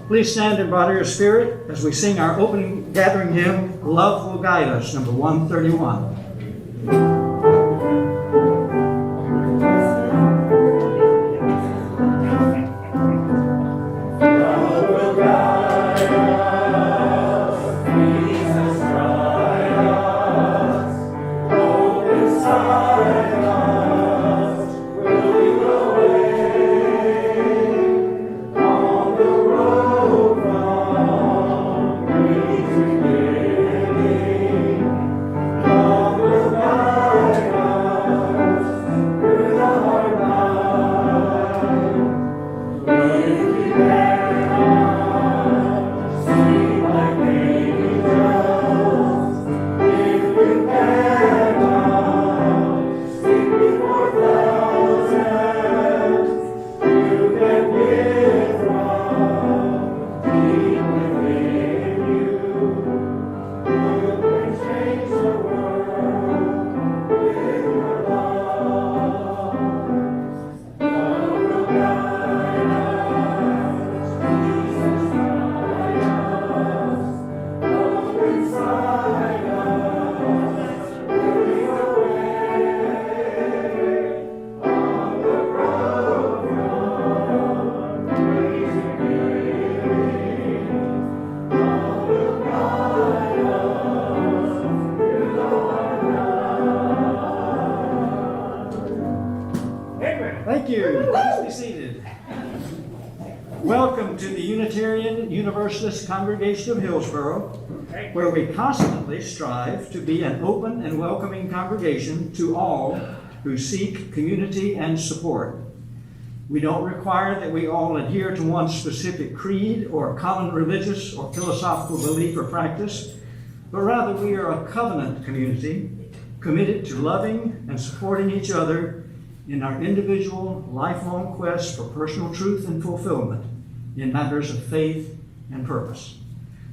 Please stand in body or spirit as we sing our opening gathering hymn, Love Will Guide Us, number 131. Thank you. Please be seated. Welcome to the Unitarian Universalist congregation of Hillsborough, where we constantly strive to be an open and welcoming congregation to all who seek community and support. We don't require that we all adhere to one specific creed or common religious or philosophical belief or practice, but rather we are a covenant community committed to loving and supporting each other in our individual, lifelong quest for personal truth and fulfillment in matters of faith and purpose.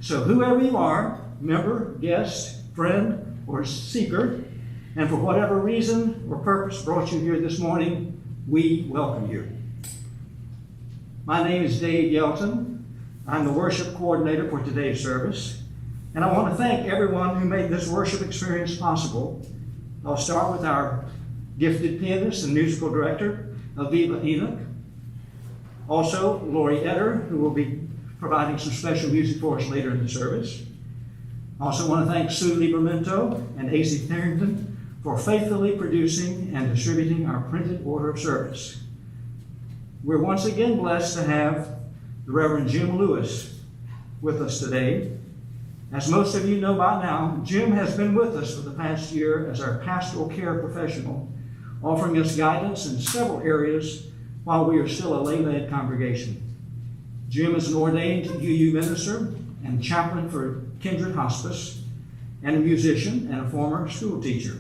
So whoever you are, member, guest, friend, or seeker, and for whatever reason or purpose brought you here this morning, we welcome you. My name is Dave Yelton. I'm the worship coordinator for today's service, and I want to thank everyone who made this worship experience possible. I'll start with our gifted pianist and musical director, Aviva Enoch. Also, Lori Etter, who will be providing some special music for us later in the service. I also want to thank Sue Libermento and AC Tharrington for faithfully producing and distributing our printed order of service. We're once again blessed to have the Reverend Jim Lewis with us today. As most of you know by now, Jim has been with us for the past year as our pastoral care professional, offering us guidance in several areas while we are still a lay-led congregation. Jim is an ordained UU minister and chaplain for Kindred Hospice, and a musician and a former school teacher,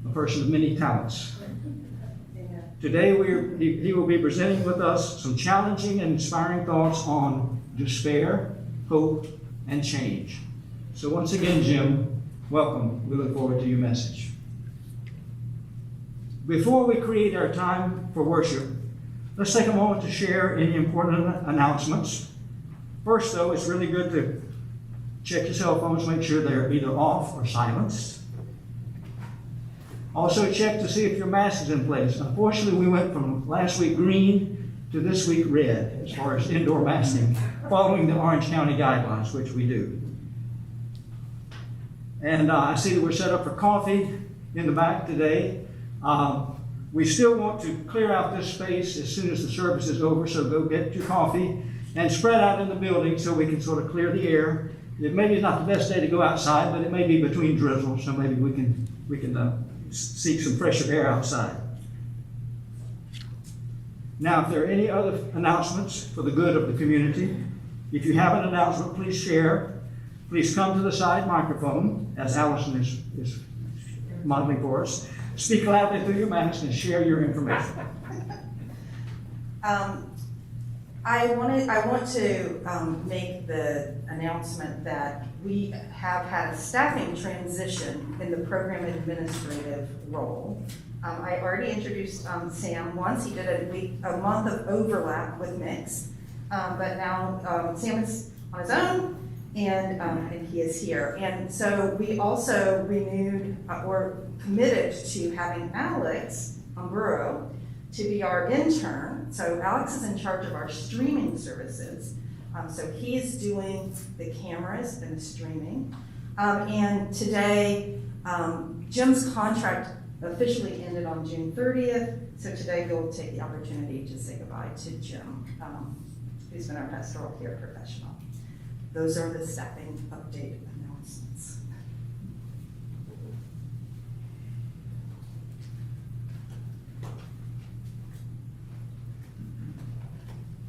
a person of many talents. Today he will be presenting with us some challenging and inspiring thoughts on despair, hope, and change. So once again, Jim, welcome. We look forward to your message. Before we create our time for worship, let's take a moment to share any important announcements. First, though, it's really good to check your cell phones, make sure they're either off or silenced. Also, check to see if your mask is in place. Unfortunately, we went from last week green to this week red as far as indoor masking, following the Orange County guidelines, which we do. And I see that we're set up for coffee in the back today. We still want to clear out this space as soon as the service is over, so go get your coffee and spread out in the building so we can sort of clear the air. It maybe is not the best day to go outside, but it may be between drizzles, so maybe we can seek some fresher air outside. Now, if there are any other announcements for the good of the community, if you have an announcement, please share. Please come to the side microphone, as Allison is modeling for us. Speak loudly through your mask and share your information. I want to make the announcement that we have had a staffing transition in the program administrative role. I already introduced Sam once. He did a month of overlap with Mix. but now Sam is on his own, and he is here. And so we also renewed or committed to having Alex Umburo to be our intern. So Alex is in charge of our streaming services. So he's doing the cameras and the streaming. And today, Jim's contract officially ended on June 30th. So today we'll take the opportunity to say goodbye to Jim, who's been our pastoral care professional. Those are the staffing update announcements.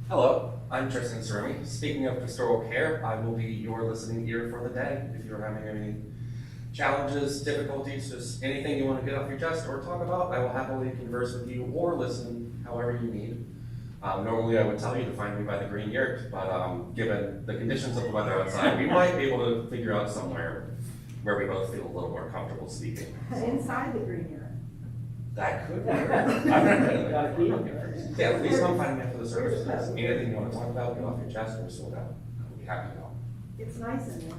Hello, I'm Tristan Cerami. Speaking of pastoral care, I will be your listening ear for the day. If you're having any challenges, difficulties, just anything you want to get off your chest or talk about, I will happily converse with you or listen however you need. Normally I would tell you to find me by the green yurt, but given the conditions of the weather outside, we might be able to figure out somewhere where we both feel a little more comfortable speaking. Inside the green yurt. That could be. Yeah, please come find me after the service. Anything you want to talk about, get off your chest or sort out. I'll be happy to help. It's nice in there.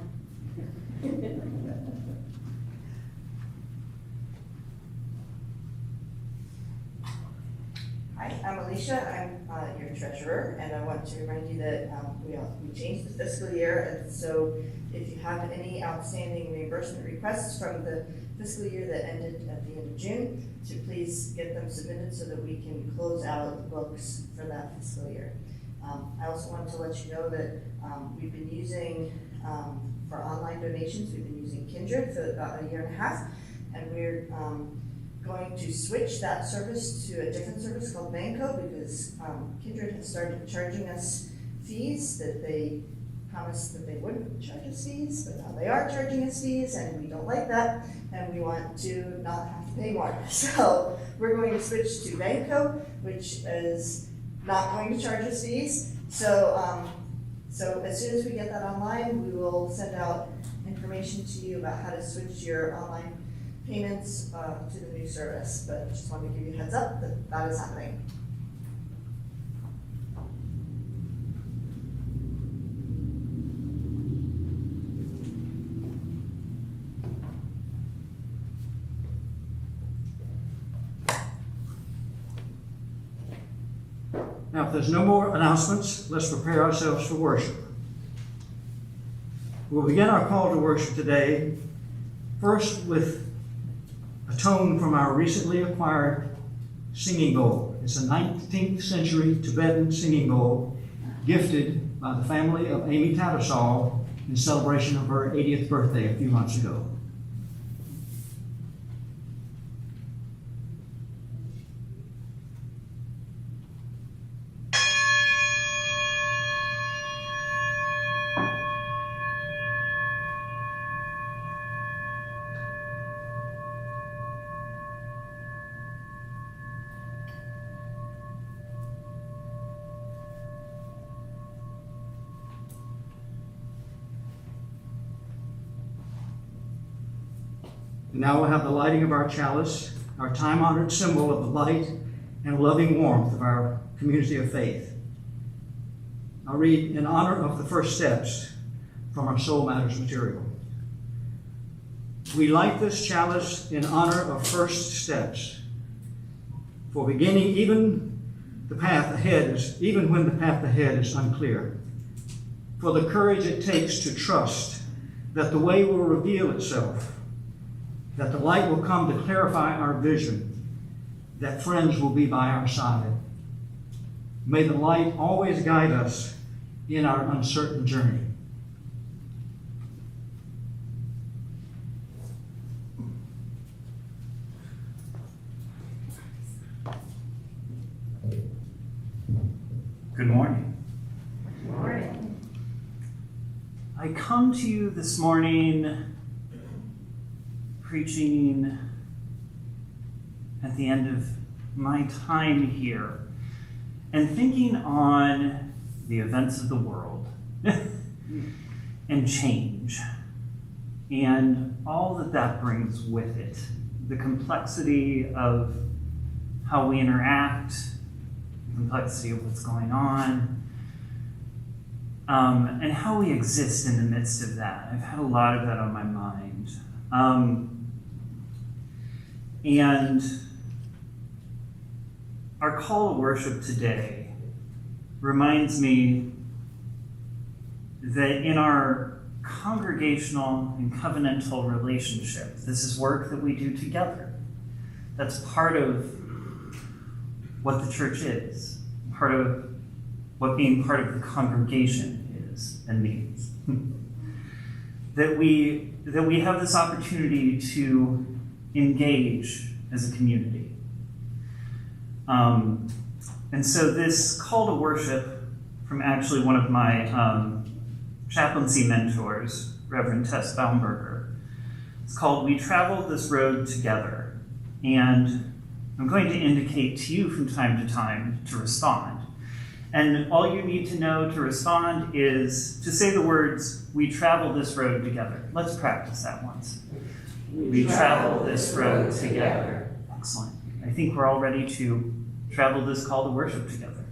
Hi, I'm Alicia. I'm your treasurer, and I want to remind you that we changed the fiscal year, and so if you have any outstanding reimbursement requests from the fiscal year that ended at the end of June, to please get them submitted so that we can close out the books for that fiscal year. I also want to let you know that we've been using, for online donations, we've been using Kindred for about a year and a half, and we're going to switch that service to a different service called Banco because Kindred has started charging us fees that they promised that they wouldn't charge us fees, but now they are charging us fees, and we don't like that, and we want to not have to pay more. So we're going to switch to Banco, which is not going to charge us fees. So as soon as we get that online, we will send out information to you about how to switch your online payments to the new service. But just wanted to give you a heads up that that is happening. Now, if there's no more announcements, let's prepare ourselves for worship. We'll begin our call to worship today first with a tone from our recently acquired singing bowl. It's a 19th century Tibetan singing bowl gifted by the family of Amy Tattersall in celebration of her 80th birthday a few months ago. Now we'll have the lighting of our chalice, our time-honored symbol of the light and loving warmth of our community of faith. I'll read in honor of the first steps from our Soul Matters material. We light this chalice in honor of first steps, for beginning even when the path ahead is unclear, for the courage it takes to trust that the way will reveal itself, that the light will come to clarify our vision, that friends will be by our side. May the light always guide us in our uncertain journey. Good morning. Good morning. I come to you this morning preaching at the end of my time here and thinking on the events of the world and change and all that that brings with it, the complexity of how we interact, the complexity of what's going on, and how we exist in the midst of that. I've had a lot of that on my mind. And our call to worship today reminds me that in our congregational and covenantal relationship, this is work that we do together. That's part of what the church is, part of what being part of the congregation is and means. that we have this opportunity to engage as a community. And so this call to worship from actually one of my chaplaincy mentors, Reverend Tess Baumberger, it's called "We Traveled This Road Together." And I'm going to indicate to you from time to time to respond. And all you need to know to respond is to say the words, "We travel this road together." Let's practice that once. We travel this road together. Excellent. I think we're all ready to travel this call to worship together.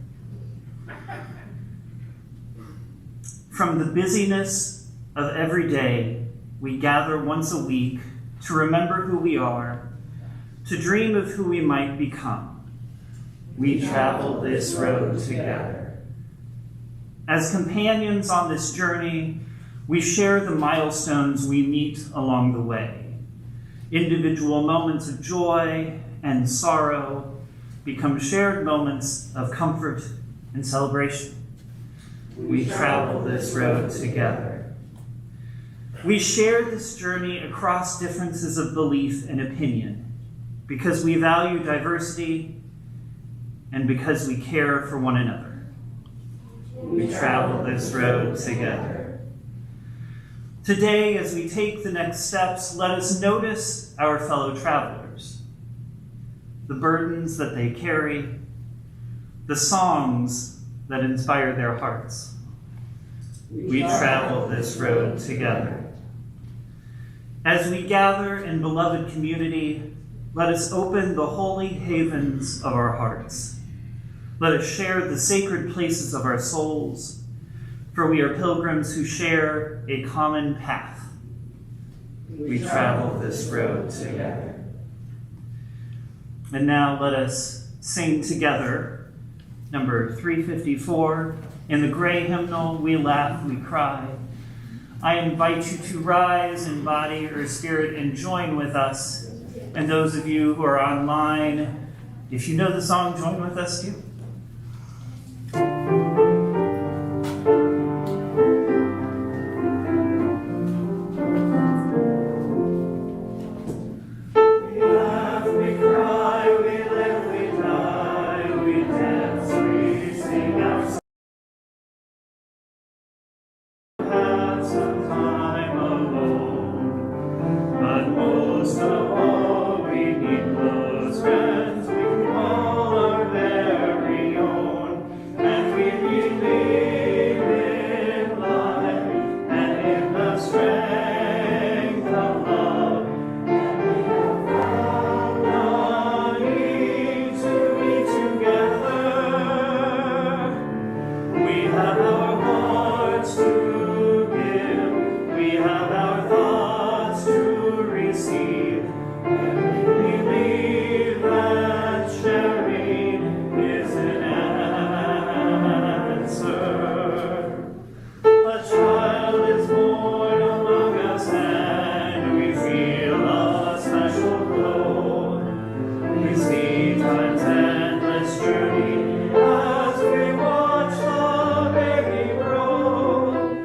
From the busyness of every day, we gather once a week to remember who we are, to dream of who we might become. We travel this road together. As companions on this journey, we share the milestones we meet along the way. Individual moments of joy and sorrow become shared moments of comfort and celebration. We travel this road together. We share this journey across differences of belief and opinion because we value diversity and because we care for one another. We travel this road together. Today, as we take the next steps, let us notice our fellow travelers, the burdens that they carry, the songs that inspire their hearts. We travel this road together. As we gather in beloved community, let us open the holy havens of our hearts. Let us share the sacred places of our souls, for we are pilgrims who share a common path. We travel this road together. And now let us sing together number 354. In the gray hymnal, we laugh, we cry. I invite you to rise in body or spirit and join with us. And those of you who are online, if you know the song, join with us too. Journey as we watch the baby grow.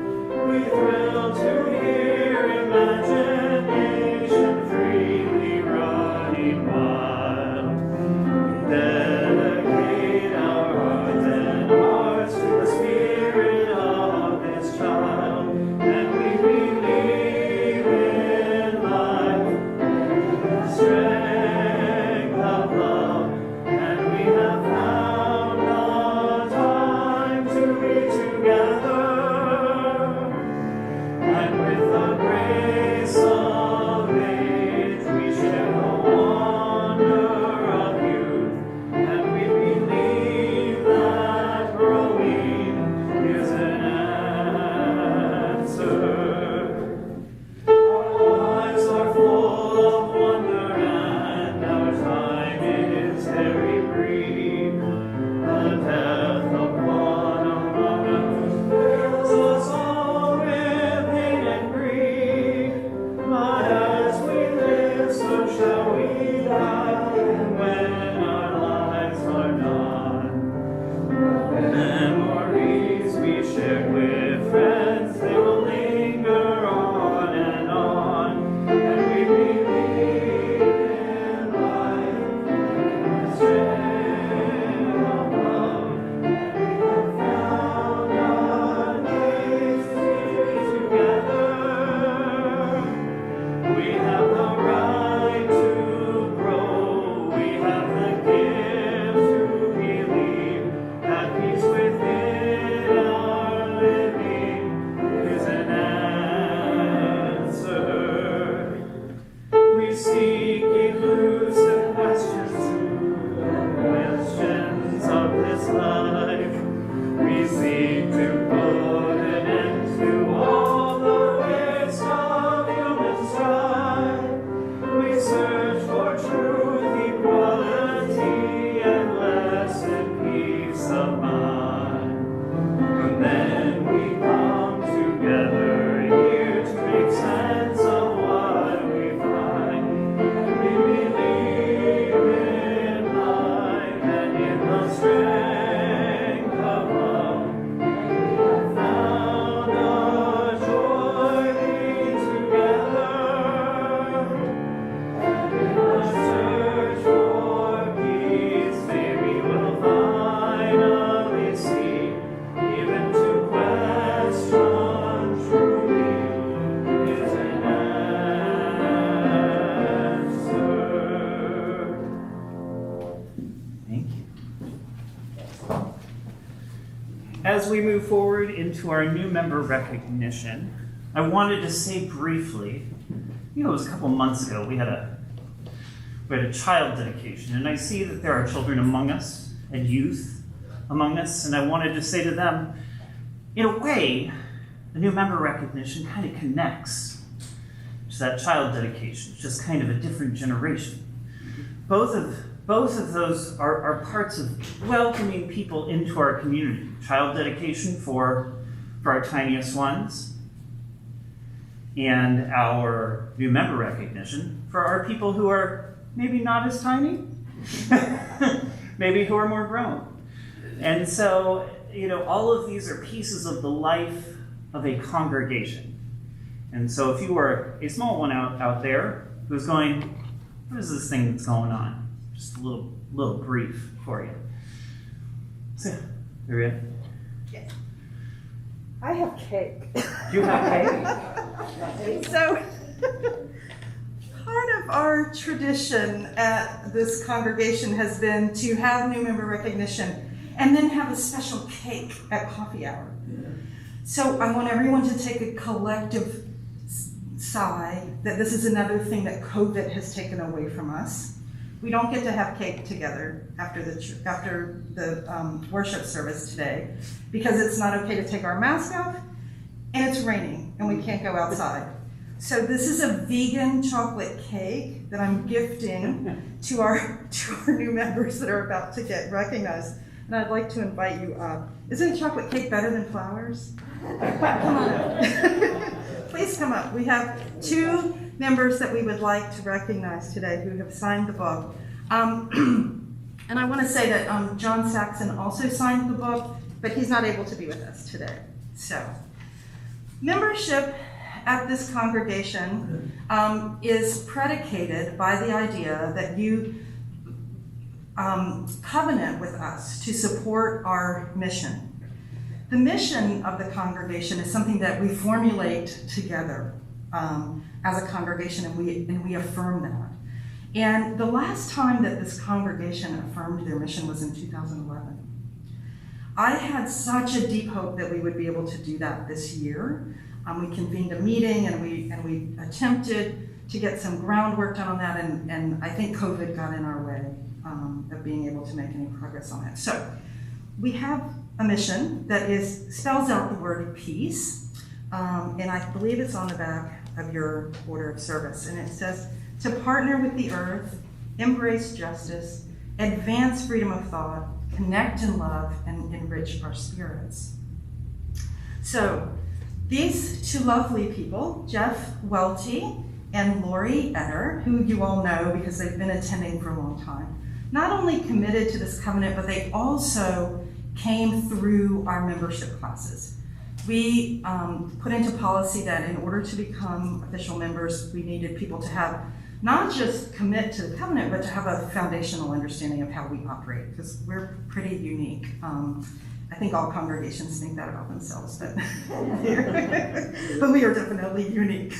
shared with friends, they will linger on and on. And we believe in life, in the strength of love. And we have found our needs to be together. We have the right to grow. We have the gift to believe that peace within our living is an answer. We seek elusive questions of this life. We seek to put an end to all the waste of human strife. We search for truth, equality, and blessed peace of mind. And then we come together here to make sense of what we find. We believe in life and in the strength of love. And we have found our joy together. And in the search for peace, may we will finally see, even to question truly is an answer. Thank you. As we move forward into our new member recognition, I wanted to say briefly, it was a couple months ago, we had a child dedication, and I see that there are children among us and youth among us, and I wanted to say to them, in a way, the new member recognition kind of connects to that child dedication. It's just kind of a different generation. Both of those are parts of welcoming people into our community. Child dedication for our tiniest ones, and our new member recognition for our people who are maybe not as tiny, maybe who are more grown. And so, all of these are pieces of the life of a congregation. And so if you are a small one out there who's going, what is this thing that's going on? Just a little brief for you. So, Maria? Yes. I have cake. You have cake? So, part of our tradition at this congregation has been to have new member recognition and then have a special cake at coffee hour. So I want everyone to take a collective sigh that this is another thing that COVID has taken away from us. We don't get to have cake together after the worship service today because it's not okay to take our mask off and it's raining and we can't go outside. So this is a vegan chocolate cake that I'm gifting to our new members that are about to get recognized. And I'd like to invite you up. Isn't chocolate cake better than flowers? Come on up. Please come up. We have 2 members that we would like to recognize today who have signed the book. And I want to say that John Saxon also signed the book, but he's not able to be with us today. So, membership at this congregation is predicated by the idea that you covenant with us to support our mission. The mission of the congregation is something that we formulate together as a congregation, and we affirm that. And the last time that this congregation affirmed their mission was in 2011. I had such a deep hope that we would be able to do that this year. We convened a meeting and we attempted to get some groundwork done on that, and I think COVID got in our way of being able to make any progress on that. So we have a mission that spells out the word peace, and I believe it's on the back of your order of service, and it says, to partner with the earth, embrace justice, advance freedom of thought, connect in love, and enrich our spirits. So these 2 lovely people, Jeff Welty and Lori Etter, who you all know because they've been attending for a long time, not only committed to this covenant, but they also came through our membership classes. we put into policy that in order to become official members, we needed people to have not just commit to the covenant, but to have a foundational understanding of how we operate, because we're pretty unique. I think all congregations think that about themselves, but, but we are definitely unique.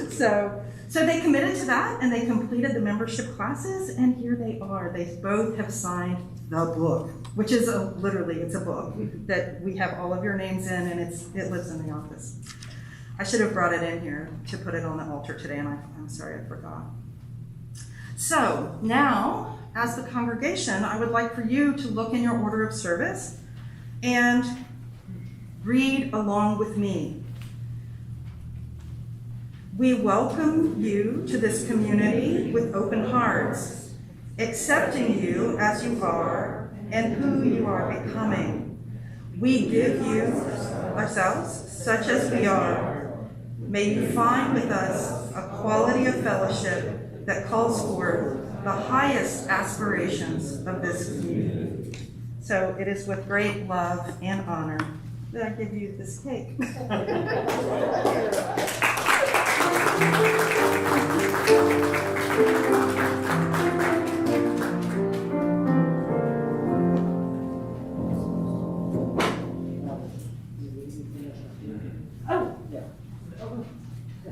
So they committed to that, and they completed the membership classes, and here they are. They both have signed the book, which is literally, it's a book that we have all of your names in, and it lives in the office. I should have brought it in here to put it on the altar today, and I'm sorry I forgot. So now, as the congregation, I would like for you to look in your order of service and read along with me. We welcome you to this community with open hearts, accepting you as you are and who you are becoming. We give you ourselves such as we are. May you find with us a quality of fellowship that calls forth the highest aspirations of this community. So it is with great love and honor that I give you this cake.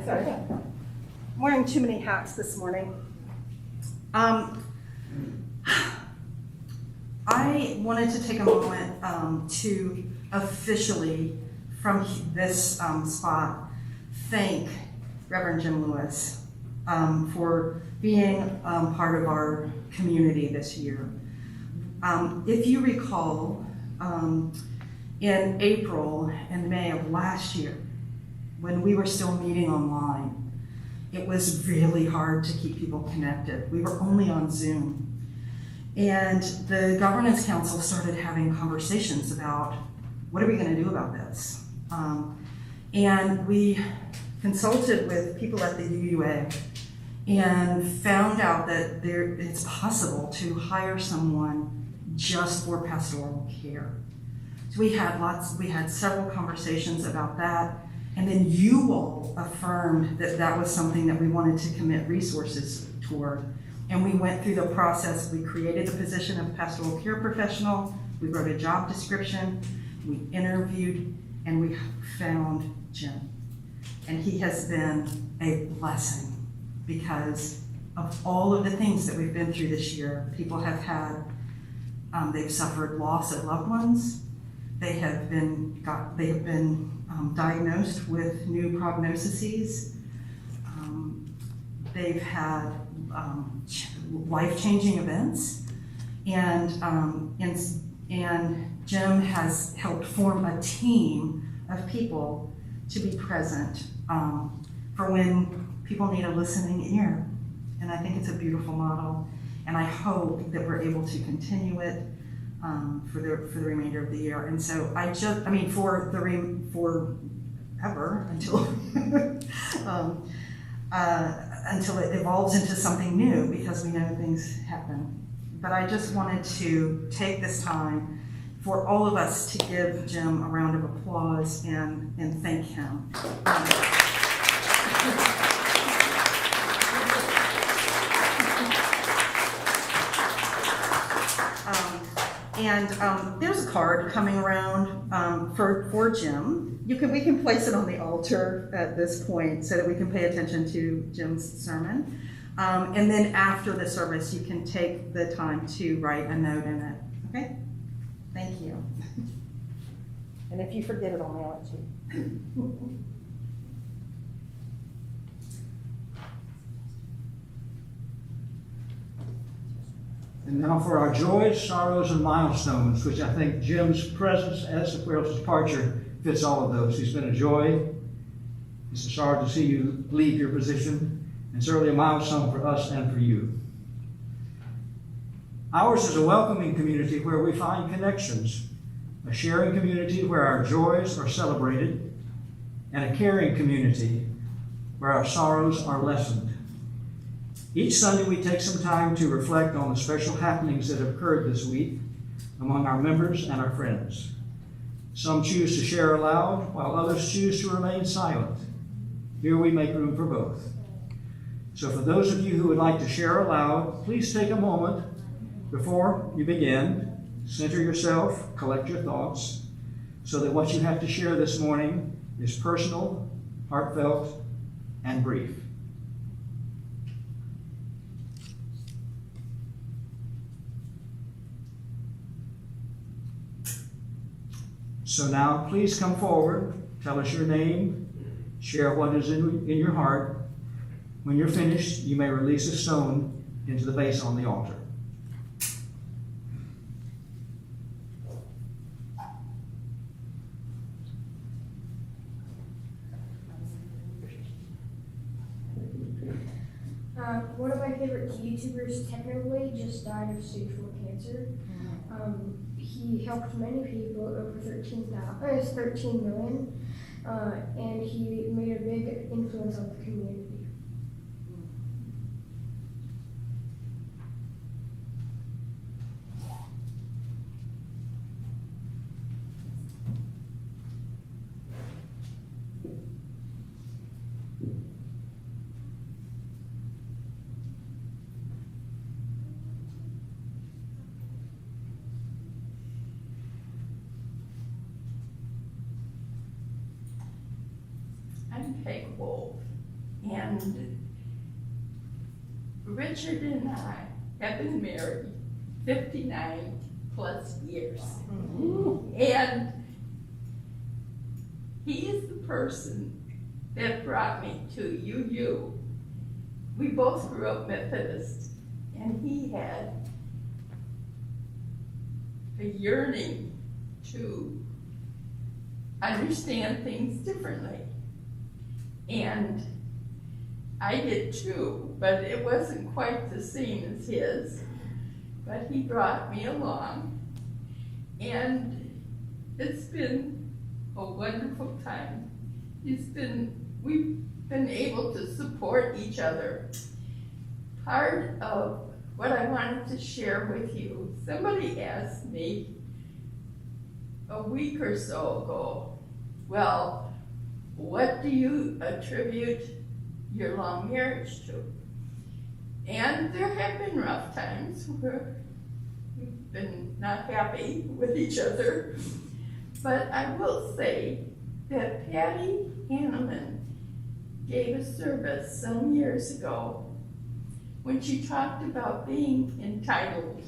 Sorry. I'm wearing too many hats this morning. I wanted to take a moment to officially, from this spot, thank Reverend Jim Lewis for being part of our community this year. If you recall, in April and May of last year, when we were still meeting online, it was really hard to keep people connected. We were only on Zoom. And the Governance Council started having conversations about, what are we going to do about this? And we consulted with people at the UUA and found out that it's possible to hire someone just for pastoral care. So we had several conversations about that. And then you all affirmed that that was something that we wanted to commit resources toward. And we went through the process. We created the position of pastoral care professional. We wrote a job description. We interviewed, and we found Jim. And he has been a blessing because of all of the things that we've been through this year. People have had, they've suffered loss of loved ones. They have been diagnosed with new prognoses. They've had life-changing events, and Jim has helped form a team of people to be present for when people need a listening ear. And I think it's a beautiful model, and I hope that we're able to continue it for the remainder of the year. And so forever until until it evolves into something new, because we know things happen. But I just wanted to take this time for all of us to give Jim a round of applause and thank him. There's a card coming around for Jim. We can place it on the altar at this point so that we can pay attention to Jim's sermon. And then after the service, you can take the time to write a note in it. Okay? Thank you. And if you forget it, I'll mail it to you. And now for our joys, sorrows, and milestones, which I think Jim's presence as well as his departure fits all of those. He's been a joy. It's a sorrow to see you leave your position, and certainly a milestone for us and for you. Ours is a welcoming community where we find connections, a sharing community where our joys are celebrated, and a caring community where our sorrows are lessened. Each Sunday we take some time to reflect on the special happenings that have occurred this week among our members and our friends. Some choose to share aloud, while others choose to remain silent. Here we make room for both. So for those of you who would like to share aloud, please take a moment before you begin. Center yourself, collect your thoughts, so that what you have to share this morning is personal, heartfelt, and brief. So now, please come forward, tell us your name, share what is in your heart. When you're finished, you may release a stone into the vase on the altar. One of my favorite YouTubers, Technically, just died of stage 4 cancer. He helped many people, over 13 million, and he made a big influence on the community. I'm Peg Wolf, and Richard and I have been married 59 plus years. And he is the person that brought me to UU. We both grew up Methodist, and he had a yearning to understand things differently. And I did too, but it wasn't quite the same as his. But he brought me along, and it's been a wonderful time. We've been able to support each other. Part of what I wanted to share with you, somebody asked me a week or so ago, well, what do you attribute your long marriage to? And there have been rough times where we've been not happy with each other. But I will say that Patty Hanneman gave a service some years ago when she talked about being entitled.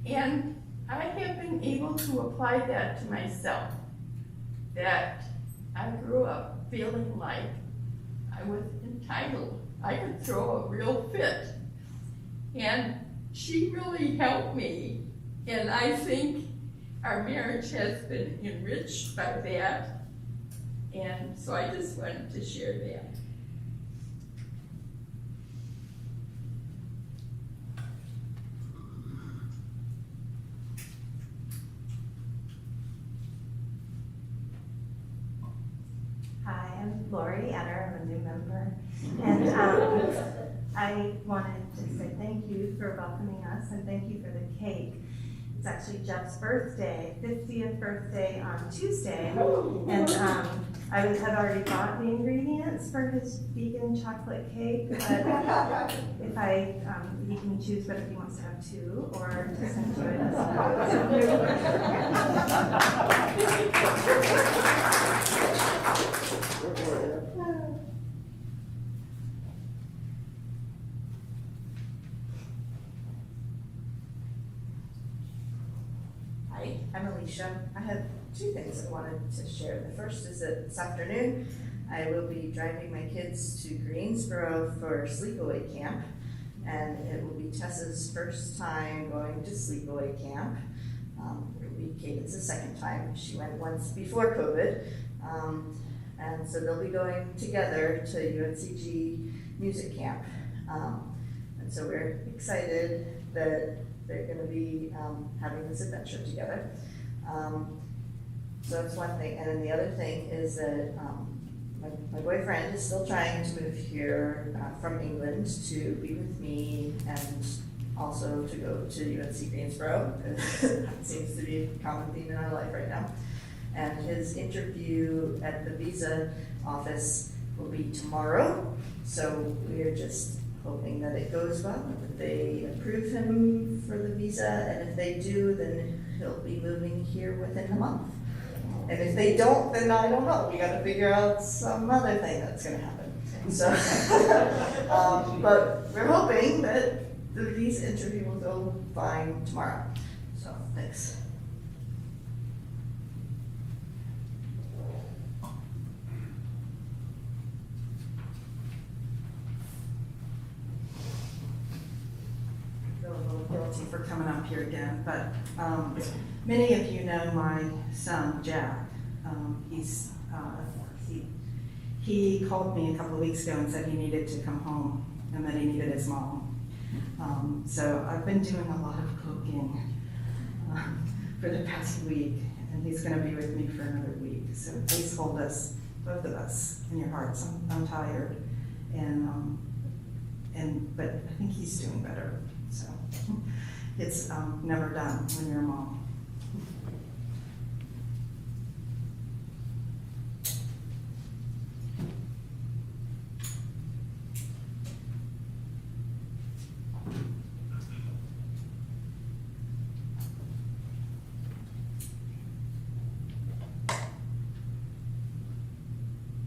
And I have been able to apply that to myself, that I grew up feeling like I was entitled. I could throw a real fit. And she really helped me. And I think our marriage has been enriched by that. And so I just wanted to share that. Hi, I'm Lori Etter. I'm a new member. And I wanted to say thank you for welcoming us and thank you for the cake. It's actually Jeff's birthday, 50th birthday on Tuesday. And I had already bought the ingredients for his vegan chocolate cake, but if he can choose whether he wants to have 2 or just enjoy this. Hi, I'm Alicia. I have 2 things I wanted to share. The first is that this afternoon I will be driving my kids to Greensboro for sleepaway camp, and it will be Tessa's first time going to sleepaway camp. It will be Caden's second time. She went once before COVID, and so they'll be going together to UNCG music camp. And so we're excited that they're going to be having this adventure together. So that's one thing. And then the other thing is that my boyfriend is still trying to move here from England to be with me and also to go to UNC Greensboro. That seems to be a common theme in our life right now. And his interview at the visa office will be tomorrow. So we're just hoping that it goes well, that they approve him for the visa, and if they do, then he'll be moving here within a month. And if they don't, then I don't know, we gotta figure out some other thing that's gonna happen. So, but we're hoping that the visa interview will go fine tomorrow. So, thanks. I feel a little guilty for coming up here again, but many of you know my son, Jack. He called me a couple of weeks ago and said he needed to come home and that he needed his mom. So I've been doing a lot of cooking for the past week, and he's going to be with me for another week. So please hold us, both of us, in your hearts. I'm tired, but I think he's doing better. So it's never done when you're a mom.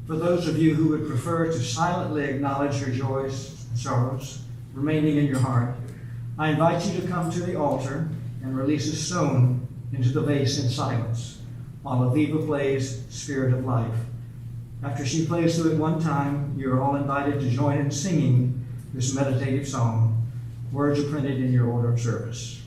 For those of you who would prefer to silently acknowledge your joys and sorrows remaining in your heart, I invite you to come to the altar and release a stone into the vase in silence while Aviva plays Spirit of Life. After she plays through it one time, you are all invited to join in singing this meditative song. Words are printed in your order of service.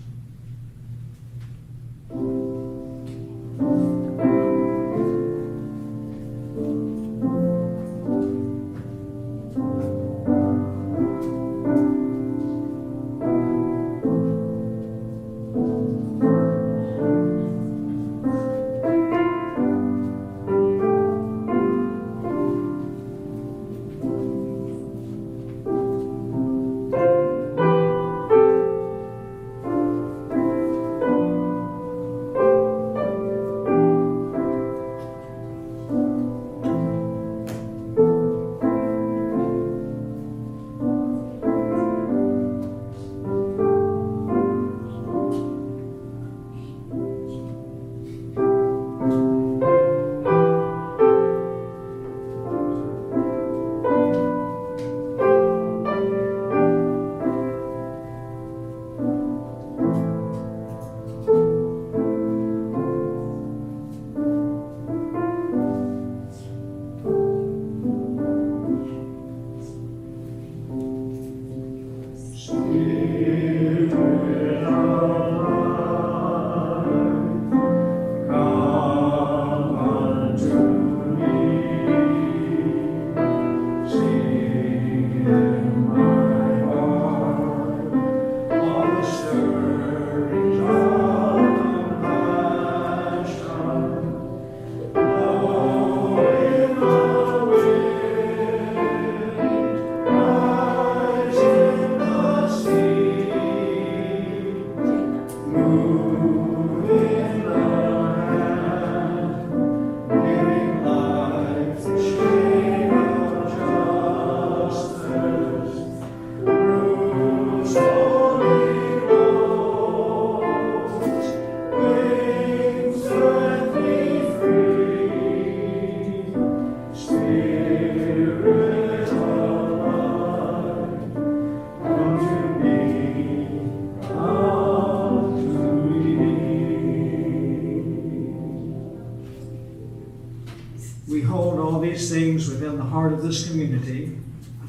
We hold all these things within the heart of this community,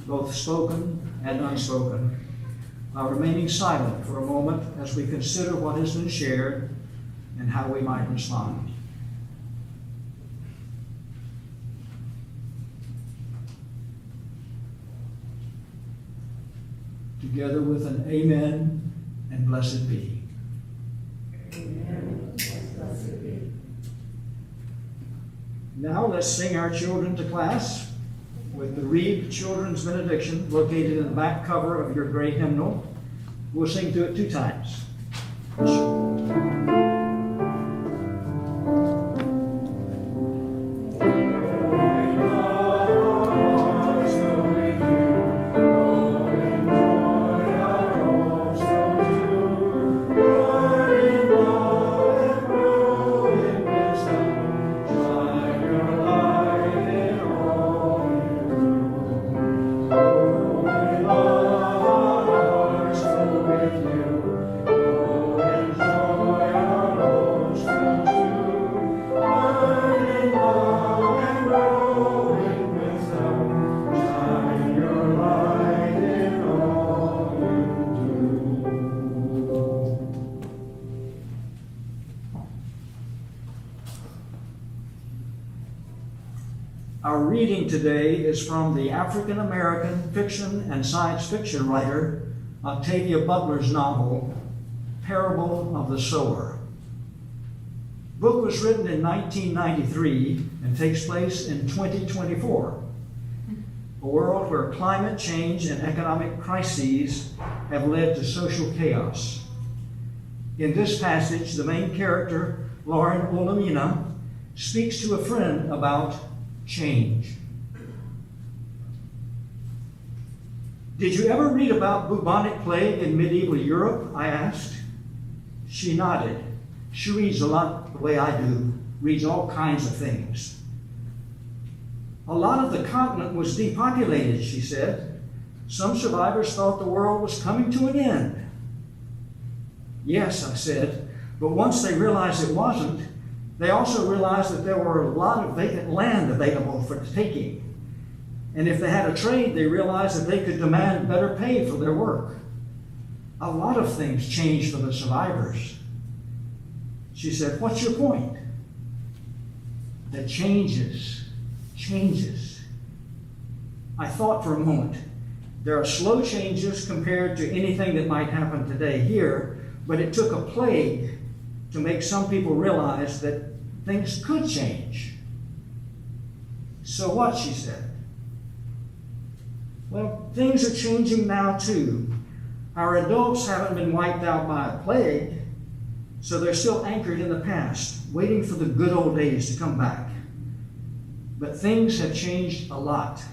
both spoken and unspoken, while remaining silent for a moment as we consider what has been shared and how we might respond. Together with an amen and blessed be. Amen. Blessed be. Now let's sing our children to class with the Reed Children's Benediction located in the back cover of your gray hymnal. We'll sing to it 2 times. Our reading today is from the African-American fiction and science fiction writer Octavia Butler's novel, Parable of the Sower. The book was written in 1993 and takes place in 2024, a world where climate change and economic crises have led to social chaos. In this passage, the main character, Lauren Olamina, speaks to a friend about change. Did you ever read about bubonic plague in medieval Europe? I asked. She nodded. She reads a lot the way I do, reads all kinds of things. A lot of the continent was depopulated, she said. Some survivors thought the world was coming to an end. Yes, I said, but once they realized it wasn't, they also realized that there were a lot of vacant land available for taking. And if they had a trade, they realized that they could demand better pay for their work. A lot of things changed for the survivors. She said, what's your point? That changes. I thought for a moment. There are slow changes compared to anything that might happen today here, but it took a plague to make some people realize that things could change. So what, she said? Well, things are changing now too. Our adults haven't been wiped out by a plague, so they're still anchored in the past, waiting for the good old days to come back. But things have changed a lot,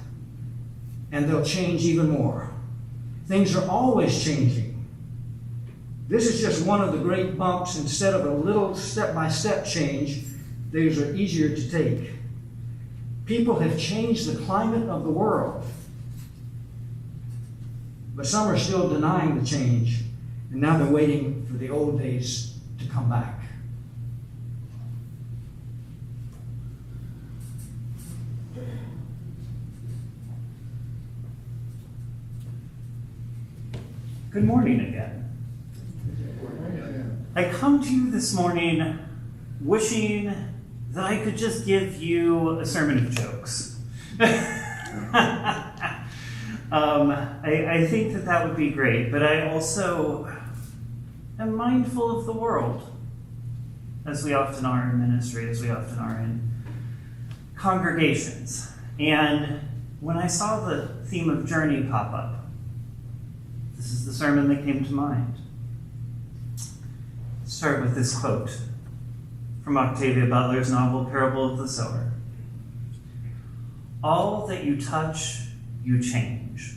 and they'll change even more. Things are always changing. This is just one of the great bumps. Instead of a little step-by-step change, these are easier to take. People have changed the climate of the world, but some are still denying the change, and now they're waiting for the old days to come back. Good morning again. I come to you this morning wishing that I could just give you a sermon of jokes. I think that would be great, but I also am mindful of the world, as we often are in ministry, as we often are in congregations. And when I saw the theme of journey pop up, this is the sermon that came to mind. Start with this quote from Octavia Butler's novel, Parable of the Sower. All that you touch, you change.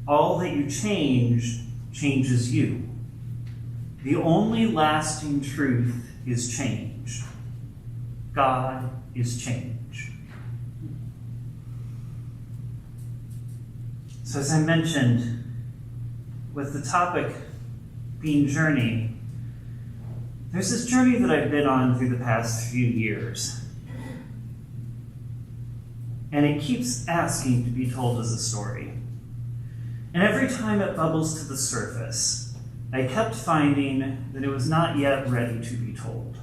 All that you change, changes you. The only lasting truth is change. God is change. So as I mentioned, with the topic being journey, there's this journey that I've been on through the past few years. And it keeps asking to be told as a story. And every time it bubbles to the surface, I kept finding that it was not yet ready to be told.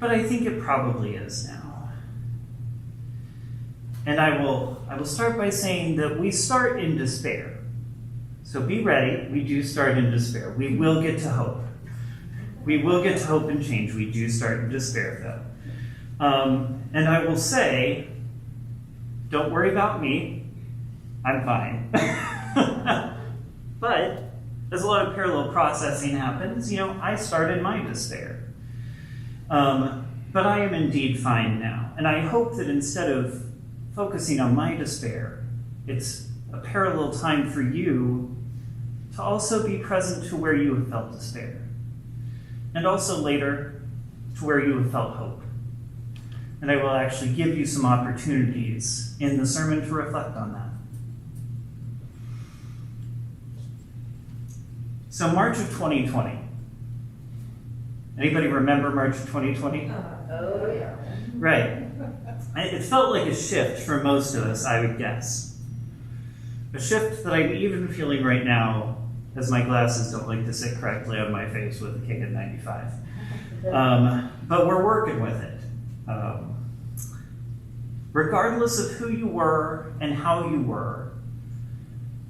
But I think it probably is now. And I will start by saying that we start in despair. So be ready, we do start in despair. We will get to hope. We will get to hope and change. We do start in despair, though. And I will say, don't worry about me. I'm fine. But as a lot of parallel processing happens, I started my despair. But I am indeed fine now. And I hope that instead of focusing on my despair, it's a parallel time for you to also be present to where you have felt despair. And also later to where you have felt hope. And I will actually give you some opportunities in the sermon to reflect on that. So March of 2020. Anybody remember March of 2020? Oh, yeah. Right. It felt like a shift for most of us, I would guess. A shift that I'm even feeling right now, as my glasses don't like to sit correctly on my face with a KN95. But we're working with it. Regardless of who you were and how you were,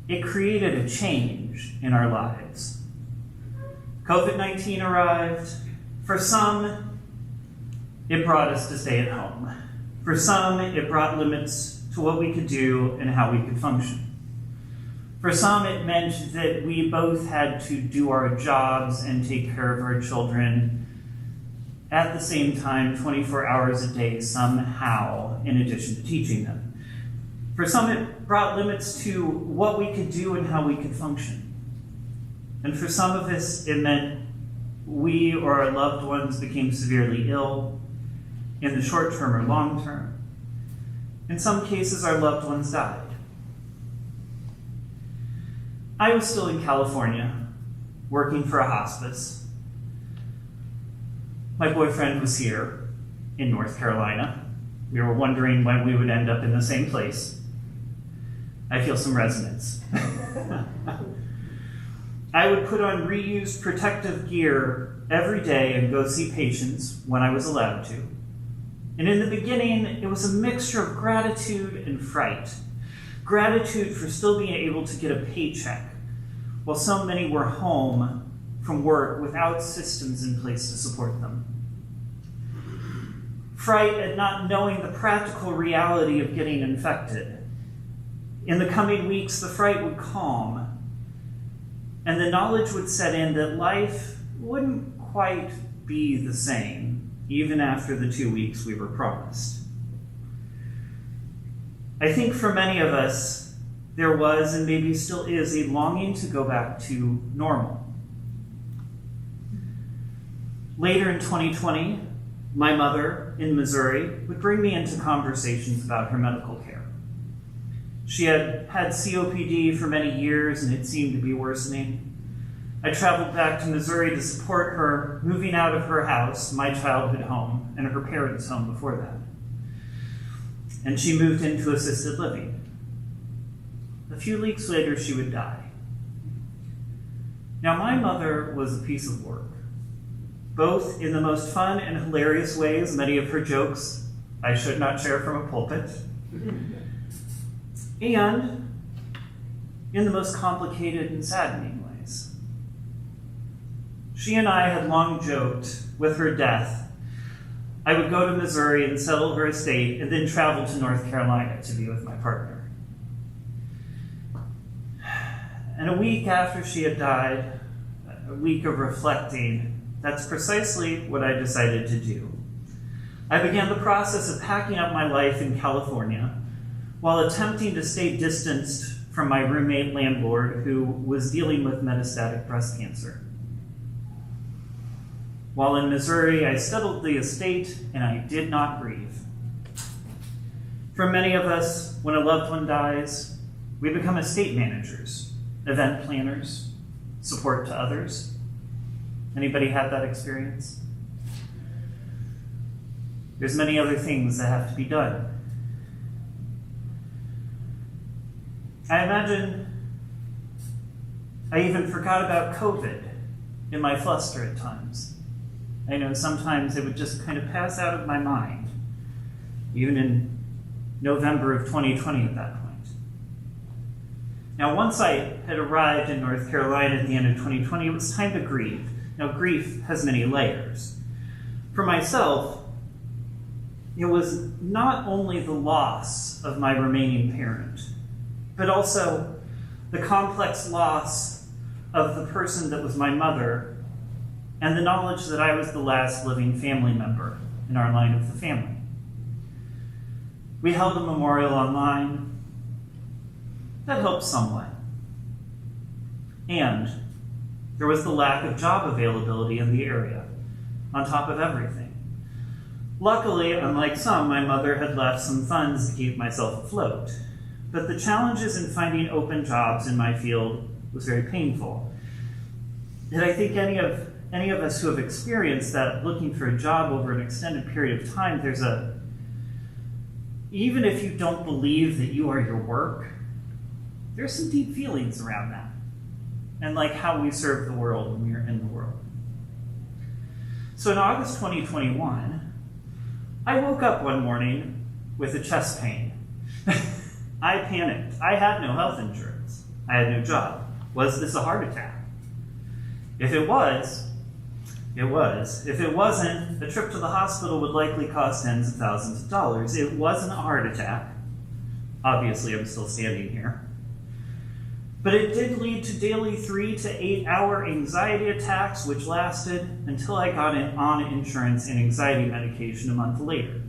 it created a change in our lives. COVID-19 arrived. For some, it brought us to stay at home. For some, it brought limits to what we could do and how we could function. For some, it meant that we both had to do our jobs and take care of our children at the same time, 24 hours a day, somehow, in addition to teaching them. For some, it brought limits to what we could do and how we could function. And for some of us, it meant we or our loved ones became severely ill, in the short term or long term. In some cases, our loved ones died. I was still in California, working for a hospice. My boyfriend was here in North Carolina. We were wondering when we would end up in the same place. I feel some resonance. I would put on reused protective gear every day and go see patients when I was allowed to. And in the beginning, it was a mixture of gratitude and fright. Gratitude for still being able to get a paycheck, while so many were home from work without systems in place to support them. Fright at not knowing the practical reality of getting infected. In the coming weeks, the fright would calm, and the knowledge would set in that life wouldn't quite be the same, even after the 2 weeks we were promised. I think for many of us, there was and maybe still is a longing to go back to normal. Later in 2020, my mother in Missouri would bring me into conversations about her medical care. She had had COPD for many years and it seemed to be worsening. I traveled back to Missouri to support her moving out of her house, my childhood home, and her parents' home before that. And she moved into assisted living. A few weeks later, she would die. Now, my mother was a piece of work, both in the most fun and hilarious ways, many of her jokes I should not share from a pulpit, and in the most complicated and saddening ways. She and I had long joked with her death I would go to Missouri and settle her estate and then travel to North Carolina to be with my partner. And a week after she had died, a week of reflecting, that's precisely what I decided to do. I began the process of packing up my life in California while attempting to stay distanced from my roommate landlord who was dealing with metastatic breast cancer. While in Missouri, I settled the estate and I did not grieve. For many of us, when a loved one dies, we become estate managers, event planners, support to others. Anybody had that experience? There's many other things that have to be done. I imagine I even forgot about COVID in my fluster at times. I know sometimes it would just kind of pass out of my mind, even in November of 2020 at that point. Now, once I had arrived in North Carolina at the end of 2020, it was time to grieve. Now, grief has many layers. For myself, it was not only the loss of my remaining parent, but also the complex loss of the person that was my mother and the knowledge that I was the last living family member in our line of the family. We held a memorial online. That helped somewhat. And there was the lack of job availability in the area, on top of everything. Luckily, unlike some, my mother had left some funds to keep myself afloat. But the challenges in finding open jobs in my field was very painful. And I think any of us who have experienced that, looking for a job over an extended period of time, even if you don't believe that you are your work, there's some deep feelings around that. And like how we serve the world when we are in the world. So in August 2021, I woke up one morning with a chest pain. I panicked. I had no health insurance. I had no job. Was this a heart attack? If it was, it was. If it wasn't, a trip to the hospital would likely cost tens of thousands of dollars. It wasn't a heart attack. Obviously, I'm still standing here. But it did lead to daily 3 to 8 hour anxiety attacks, which lasted until I got on insurance and anxiety medication a month later.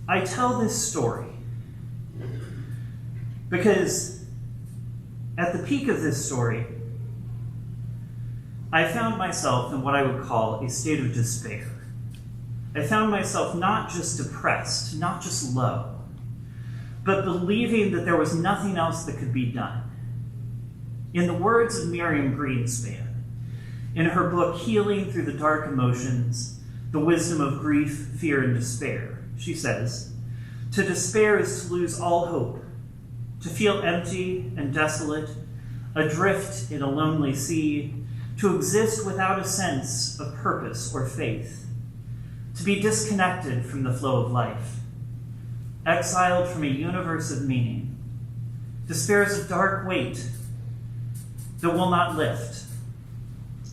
I tell this story because at the peak of this story, I found myself in what I would call a state of despair. I found myself not just depressed, not just low, but believing that there was nothing else that could be done. In the words of Miriam Greenspan, in her book, Healing Through the Dark Emotions, The Wisdom of Grief, Fear, and Despair, she says, "To despair is to lose all hope, to feel empty and desolate, adrift in a lonely sea, to exist without a sense of purpose or faith, to be disconnected from the flow of life, exiled from a universe of meaning. Despair is a dark weight that will not lift,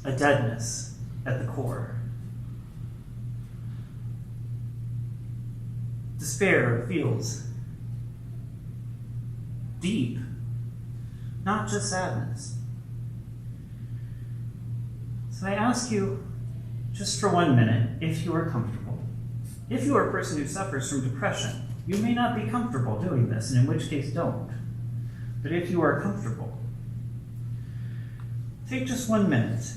a deadness at the core." Despair feels deep, not just sadness. So I ask you, just for 1 minute, if you are comfortable. If you are a person who suffers from depression, you may not be comfortable doing this, and in which case don't. But if you are comfortable, take just 1 minute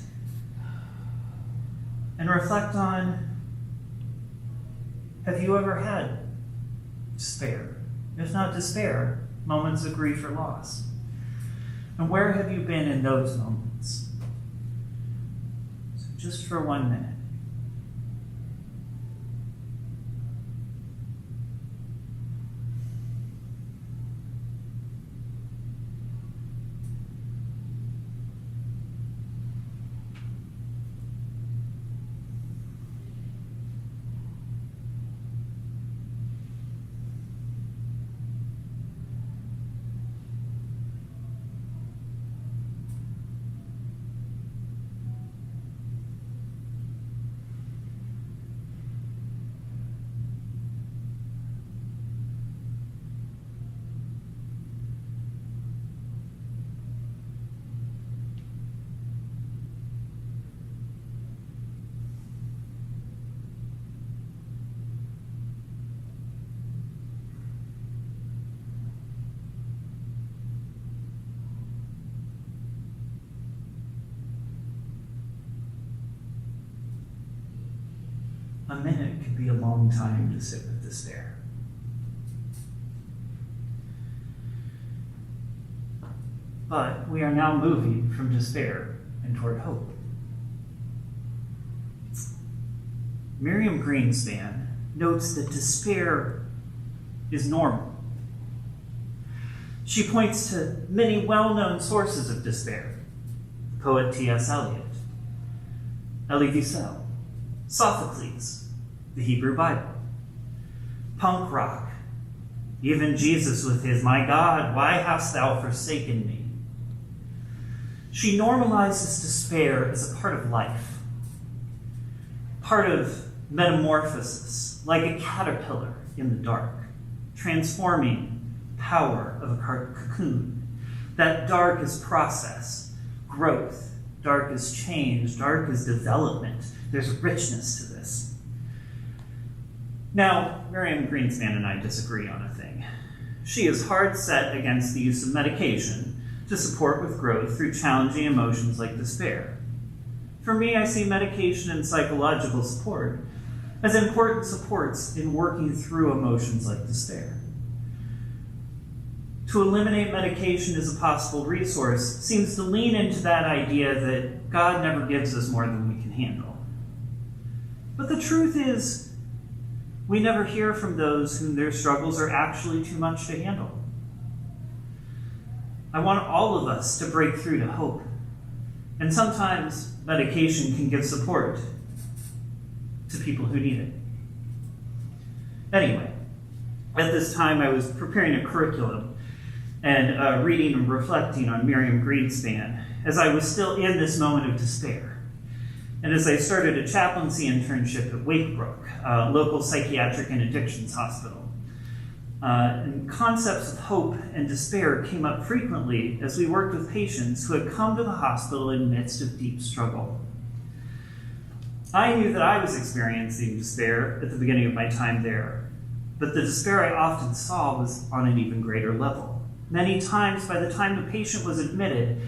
and reflect on, have you ever had despair? If not despair, moments of grief or loss. And where have you been in those moments? So just for 1 minute. A minute could be a long time to sit with despair. But we are now moving from despair and toward hope. Miriam Greenspan notes that despair is normal. She points to many well-known sources of despair. Poet T.S. Eliot, Elie Wiesel, Sophocles, the Hebrew Bible, punk rock, even Jesus with his, "My God, why hast thou forsaken me?" She normalizes despair as a part of life, part of metamorphosis, like a caterpillar in the dark, transforming power of a cocoon That dark is process, growth. Dark is change. Dark is development. There's richness to this. Now, Miriam Greenspan and I disagree on a thing. She is hard set against the use of medication to support with growth through challenging emotions like despair. For me, I see medication and psychological support as important supports in working through emotions like despair. To eliminate medication as a possible resource seems to lean into that idea that God never gives us more than we can handle. But the truth is, we never hear from those whom their struggles are actually too much to handle. I want all of us to break through to hope. And sometimes medication can give support to people who need it. Anyway, at this time I was preparing a curriculum and reading and reflecting on Miriam Greenspan as I was still in this moment of despair. And as I started a chaplaincy internship at Wakebrook, a local psychiatric and addictions hospital. And concepts of hope and despair came up frequently as we worked with patients who had come to the hospital in the midst of deep struggle. I knew that I was experiencing despair at the beginning of my time there, but the despair I often saw was on an even greater level. Many times, by the time the patient was admitted,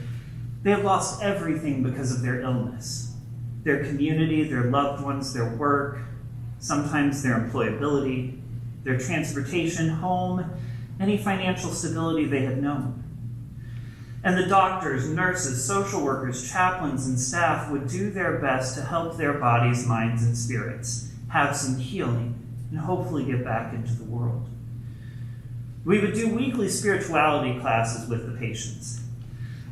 they had lost everything because of their illness. Their community, their loved ones, their work, sometimes their employability, their transportation, home, any financial stability they had known. And the doctors, nurses, social workers, chaplains, and staff would do their best to help their bodies, minds, and spirits have some healing and hopefully get back into the world. We would do weekly spirituality classes with the patients.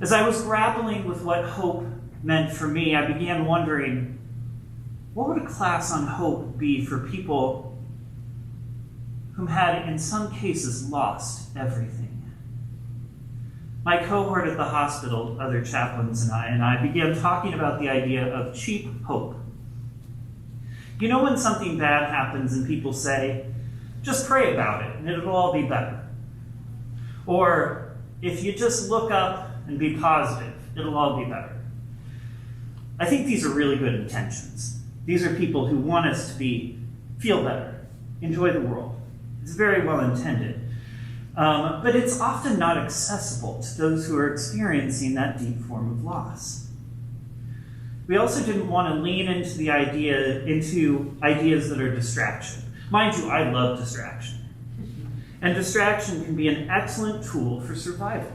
As I was grappling with what hope meant for me, I began wondering, what would a class on hope be for people whom had, in some cases, lost everything? My cohort at the hospital, other chaplains and I began talking about the idea of cheap hope. You know when something bad happens and people say, just pray about it and it'll all be better. Or, if you just look up and be positive, it'll all be better. I think these are really good intentions. These are people who want us to feel better, enjoy the world. It's very well intended. But it's often not accessible to those who are experiencing that deep form of loss. We also didn't want to lean into ideas that are distraction. Mind you, I love distraction. And distraction can be an excellent tool for survival.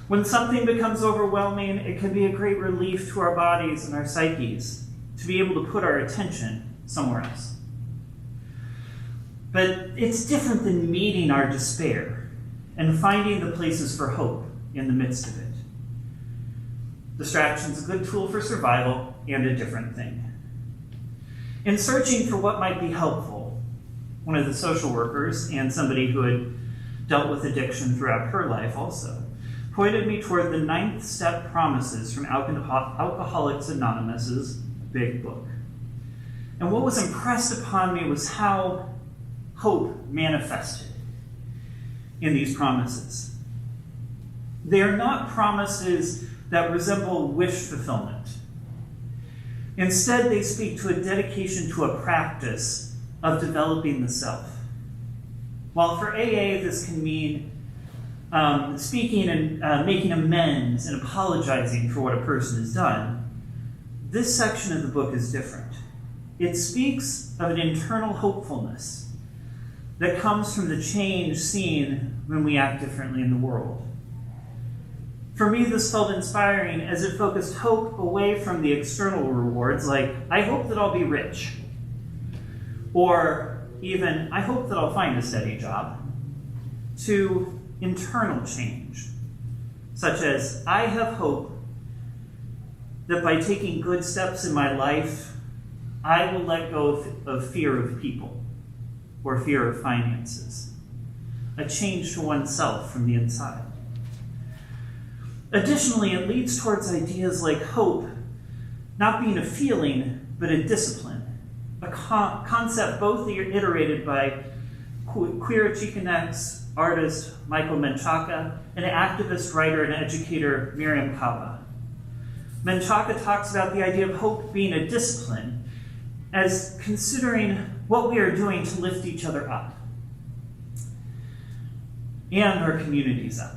When something becomes overwhelming, it can be a great relief to our bodies and our psyches to be able to put our attention somewhere else. But it's different than meeting our despair and finding the places for hope in the midst of it. Distraction's a good tool for survival and a different thing. In searching for what might be helpful, one of the social workers and somebody who had dealt with addiction throughout her life also pointed me toward the 9th Step Promises from Alcoholics Anonymous's big book. And what was impressed upon me was how hope manifested in these promises. They are not promises that resemble wish fulfillment. Instead, they speak to a dedication to a practice of developing the self. While for AA this can mean speaking and making amends and apologizing for what a person has done, this section of the book is different. It speaks of an internal hopefulness that comes from the change seen when we act differently in the world. For me, this felt inspiring as it focused hope away from the external rewards, like, I hope that I'll be rich. Or even, I hope that I'll find a steady job. To internal change, such as, I have hope that by taking good steps in my life, I will let go of fear of people or fear of finances. A change to oneself from the inside. Additionally, it leads towards ideas like hope not being a feeling, but a discipline, a concept both iterated by queer Chicanx artist Michael Menchaca, and activist, writer, and educator Miriam Kaba. Menchaca talks about the idea of hope being a discipline as considering what we are doing to lift each other up and our communities up,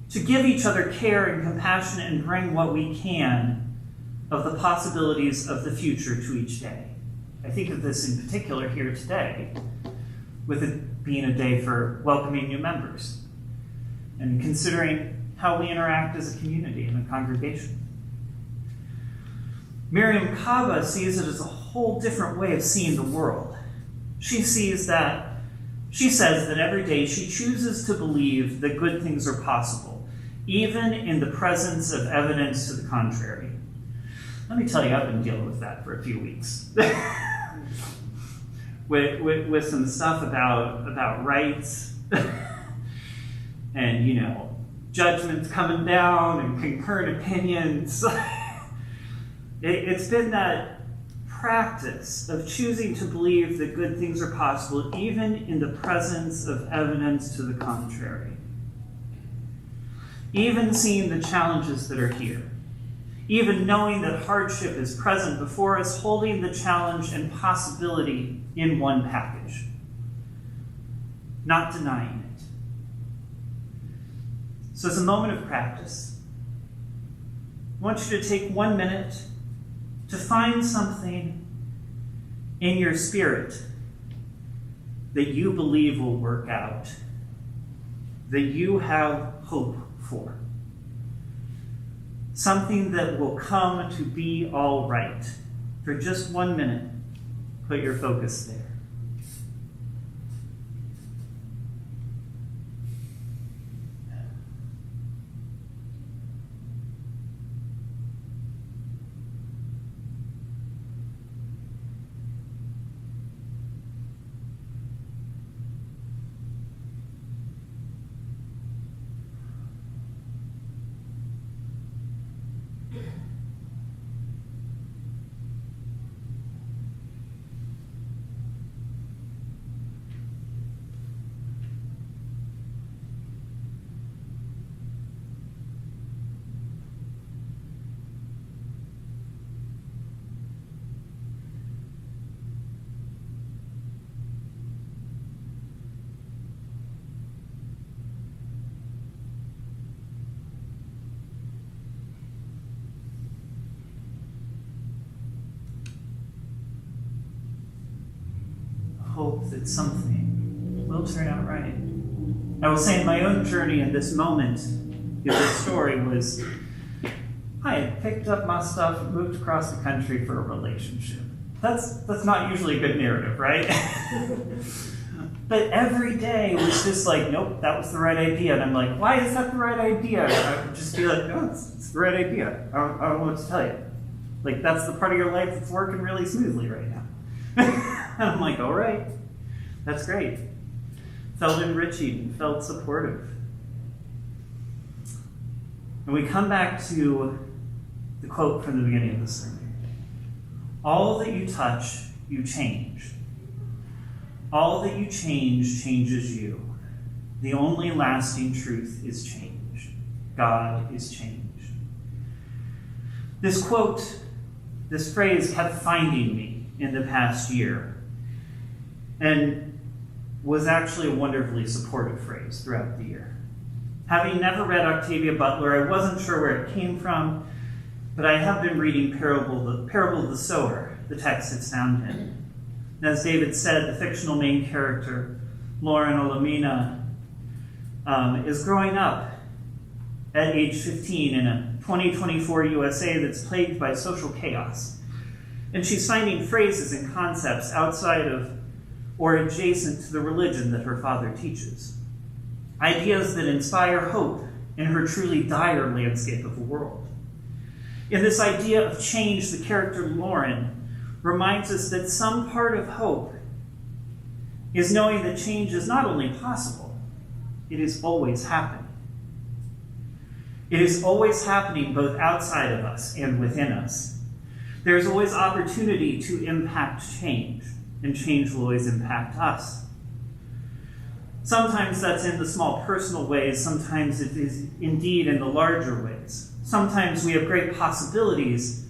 to give each other care and compassion and bring what we can of the possibilities of the future to each day. I think of this in particular here today, with it being a day for welcoming new members and considering how we interact as a community and a congregation. Miriam Kaba sees it as a whole different way of seeing the world. She says that every day she chooses to believe that good things are possible, even in the presence of evidence to the contrary. Let me tell you, I've been dealing with that for a few weeks. with some stuff about rights and, judgments coming down and concurrent opinions. It's been that practice of choosing to believe that good things are possible, even in the presence of evidence to the contrary. Even seeing the challenges that are here. Even knowing that hardship is present before us, holding the challenge and possibility in one package. Not denying it. So as a moment of practice, I want you to take 1 minute to find something in your spirit that you believe will work out, that you have hope for. Something that will come to be all right. For just 1 minute, put your focus there. Hope that something will turn out right. I will say in my own journey in this moment, this story was, I had picked up my stuff and moved across the country for a relationship. That's not usually a good narrative, right? But every day was just like, nope, that was the right idea. And I'm like, why is that the right idea? I would just be like, no, it's the right idea. I don't know what to tell you. Like, that's the part of your life that's working really smoothly right now. And I'm like, all right, that's great. Felt enriching, felt supportive. And we come back to the quote from the beginning of the sermon. All that you touch, you change. All that you change changes you. The only lasting truth is change. God is change. This quote, this phrase kept finding me in the past year and was actually a wonderfully supportive phrase throughout the year. Having never read Octavia Butler, I wasn't sure where it came from, but I have been reading the Parable of the Sower, the text it's found in. And as David said, the fictional main character, Lauren Olamina, is growing up at age 15 in a 2024 USA that's plagued by social chaos. And she's finding phrases and concepts outside of or adjacent to the religion that her father teaches. Ideas that inspire hope in her truly dire landscape of the world. In this idea of change, the character Lauren reminds us that some part of hope is knowing that change is not only possible, it is always happening. It is always happening both outside of us and within us. There's always opportunity to impact change, and change will always impact us. Sometimes that's in the small personal ways, sometimes it is indeed in the larger ways. Sometimes we have great possibilities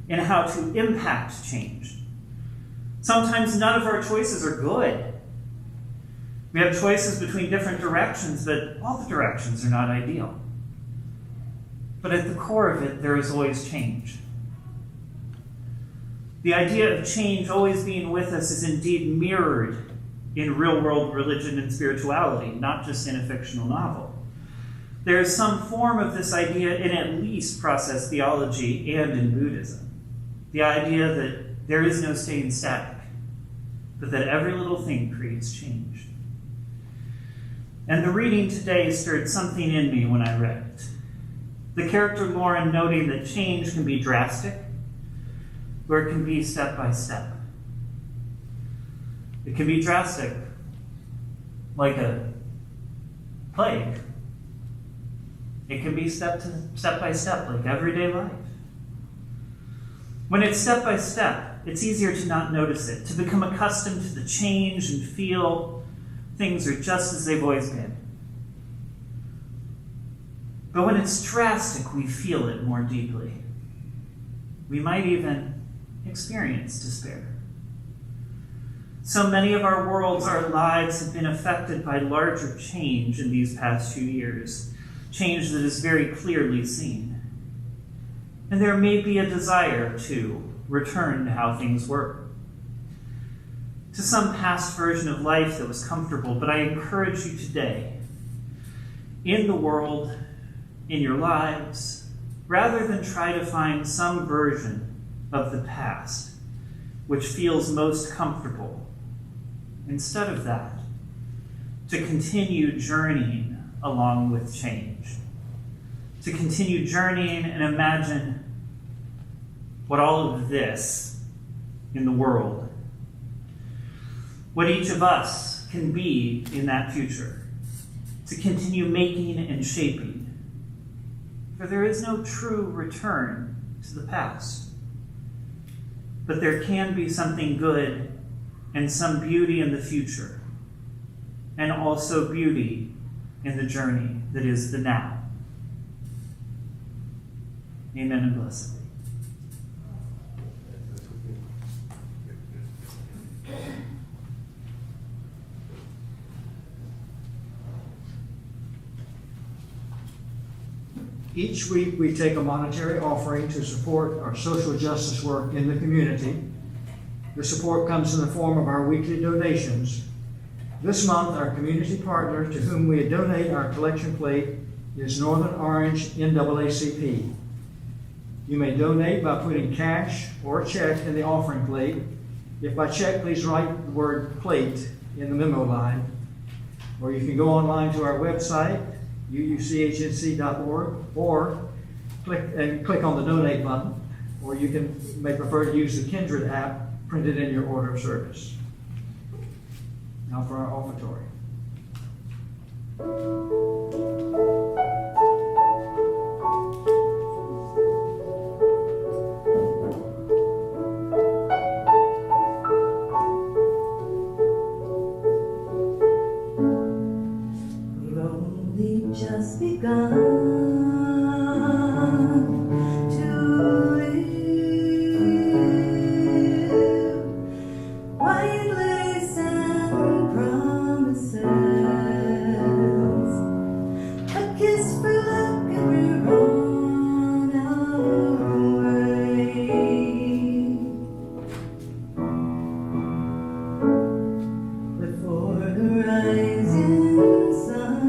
in how to impact change. Sometimes none of our choices are good. We have choices between different directions, but all the directions are not ideal. But at the core of it, there is always change. The idea of change always being with us is indeed mirrored in real-world religion and spirituality, not just in a fictional novel. There is some form of this idea in at least process theology and in Buddhism. The idea that there is no staying static, but that every little thing creates change. And the reading today stirred something in me when I read it. The character Lauren noting that change can be drastic, or it can be step by step. It can be drastic, like a plague. It can be step by step, like everyday life. When it's step by step, it's easier to not notice it, to become accustomed to the change and feel things are just as they've always been. But when it's drastic, we feel it more deeply. We might even experience despair. So many of our worlds, our lives have been affected by larger change in these past few years, change that is very clearly seen. And there may be a desire to return to how things were, to some past version of life that was comfortable. But I encourage you today, in the world, in your lives, rather than try to find some version of the past which feels most comfortable, instead of that, to continue journeying along with change, to continue journeying and imagine what all of this in the world, what each of us can be in that future, to continue making and shaping. For there is no true return to the past. But there can be something good and some beauty in the future, and also beauty in the journey that is the now. Amen and blessed. Each week we take a monetary offering to support our social justice work in the community. The support comes in the form of our weekly donations. This month, our community partner to whom we donate our collection plate is Northern Orange NAACP. You may donate by putting cash or a check in the offering plate. If by check, please write the word plate in the memo line. Or you can go online to our website, uuchnc.org, or click on the donate button, or you may prefer to use the Kindred app printed in your order of service. Now for our offertory. We've only just begun to live. White lace and promises, a kiss for luck, and we're on our way. Before the rising sun,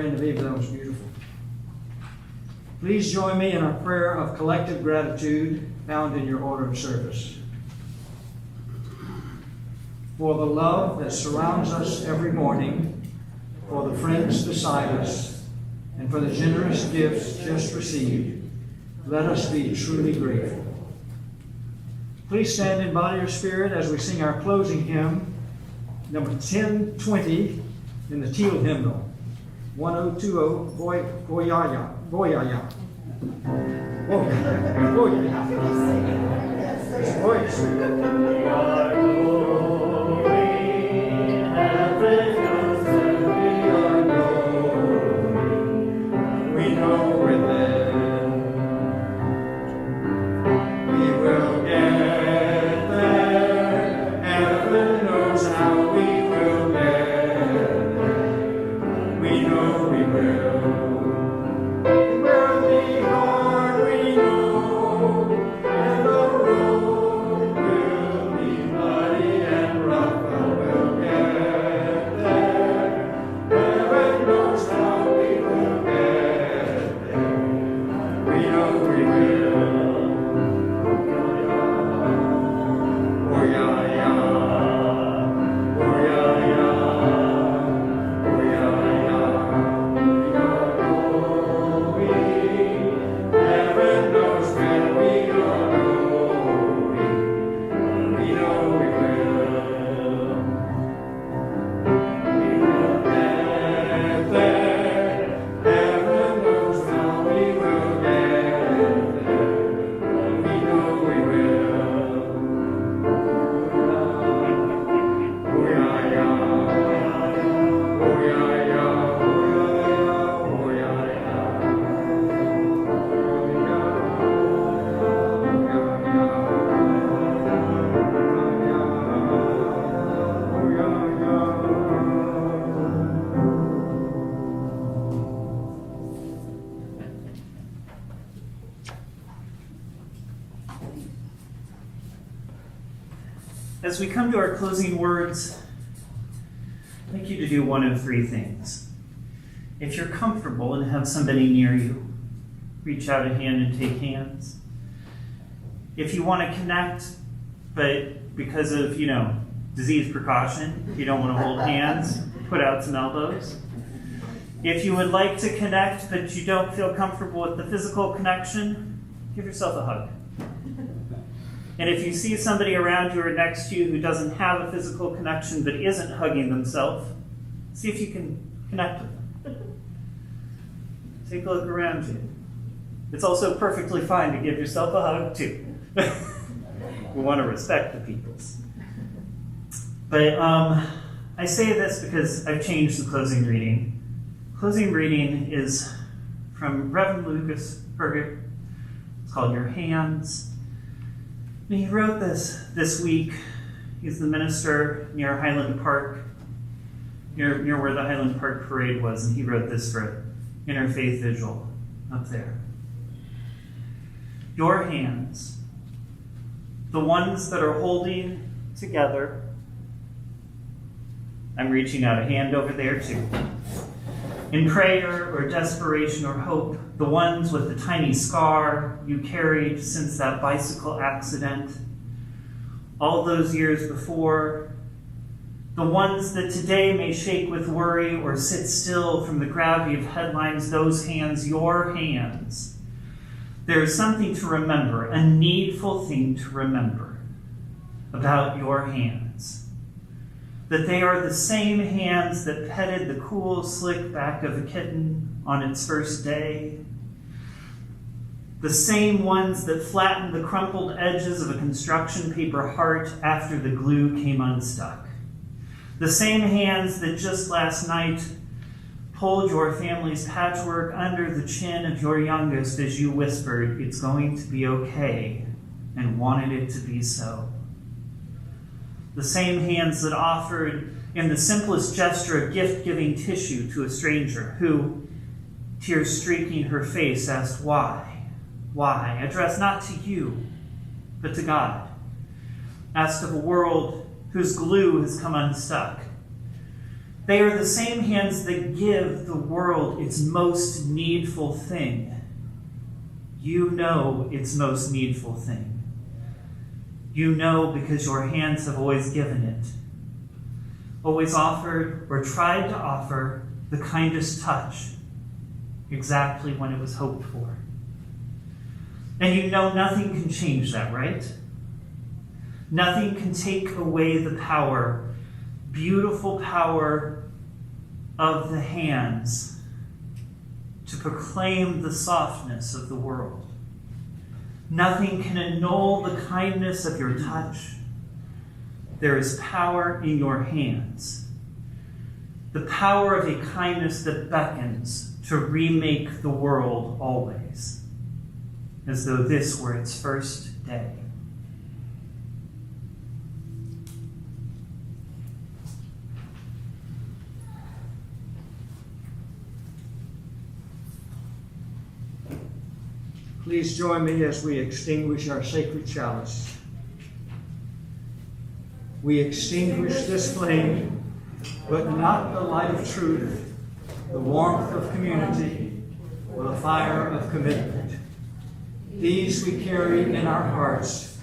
Lorraine and Aviva, that was beautiful. Please join me in a prayer of collective gratitude found in your order of service. For the love that surrounds us every morning, for the friends beside us, and for the generous gifts just received, let us be truly grateful. Please stand in body or spirit as we sing our closing hymn, number 1020 in the Teal hymnal. 1020, Goyaya. Goyaya. We know we're there. We will get there. Heaven knows how we will get there. We know we will. It will be hard, we know, and the road will be muddy and rough, but we'll get there. Heaven knows how we will get there. We know we will. Oh yeah, yeah. Oh yeah, yeah. Oh yeah, yeah. We are going. Heaven knows where we are going. We know we will. We will get there. Heaven knows how we will get there. We know we will. Oh yeah, yeah. Oh yeah, yeah. Oh yeah, yeah. As we come to our closing words, I'd like you to do one of three things. If you're comfortable and have somebody near you, reach out a hand and take hands. If you want to connect, but because of, disease precaution, you don't want to hold hands, put out some elbows. If you would like to connect, but you don't feel comfortable with the physical connection, give yourself a hug. And if you see somebody around you or next to you who doesn't have a physical connection but isn't hugging themselves, see if you can connect with them. Take a look around you. It's also perfectly fine to give yourself a hug too. We want to respect the peoples. But I say this because I've changed the closing reading. Closing reading is from Reverend Lucas Burgett. It's called Your Hands. And he wrote this week. He's the minister near Highland Park, near where the Highland Park parade was, and he wrote this for Interfaith Vigil up there. Your hands, the ones that are holding together. I'm reaching out a hand over there too. In prayer or desperation or hope, the ones with the tiny scar you carried since that bicycle accident, all those years before, the ones that today may shake with worry or sit still from the gravity of headlines, those hands, your hands. There is something to remember, a needful thing to remember about your hands. That they are the same hands that petted the cool, slick back of a kitten on its first day. The same ones that flattened the crumpled edges of a construction paper heart after the glue came unstuck. The same hands that just last night pulled your family's patchwork under the chin of your youngest as you whispered, "It's going to be okay," and wanted it to be so. The same hands that offered, in the simplest gesture, a gift-giving tissue to a stranger who, tears streaking her face, asked why? Why? Addressed not to you, but to God. Asked of a world whose glue has come unstuck. They are the same hands that give the world its most needful thing. You know its most needful thing. You know because your hands have always given it, always offered or tried to offer the kindest touch exactly when it was hoped for. And you know nothing can change that, right? Nothing can take away the power, beautiful power of the hands to proclaim the softness of the world. Nothing can annul the kindness of your touch. There is power in your hands. The power of a kindness that beckons to remake the world always, as though this were its first day. Please join me as we extinguish our sacred chalice. We extinguish this flame, but not the light of truth, the warmth of community, or the fire of commitment. These we carry in our hearts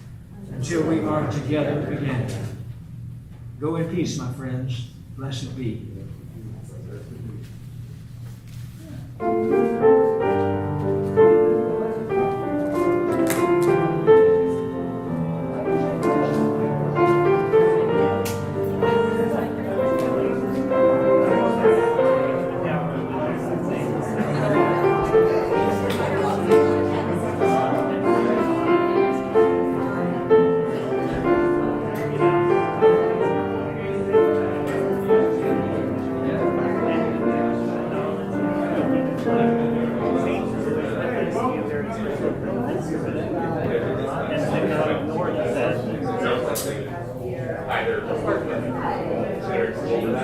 until we are together again. Go in peace, my friends. Blessed be.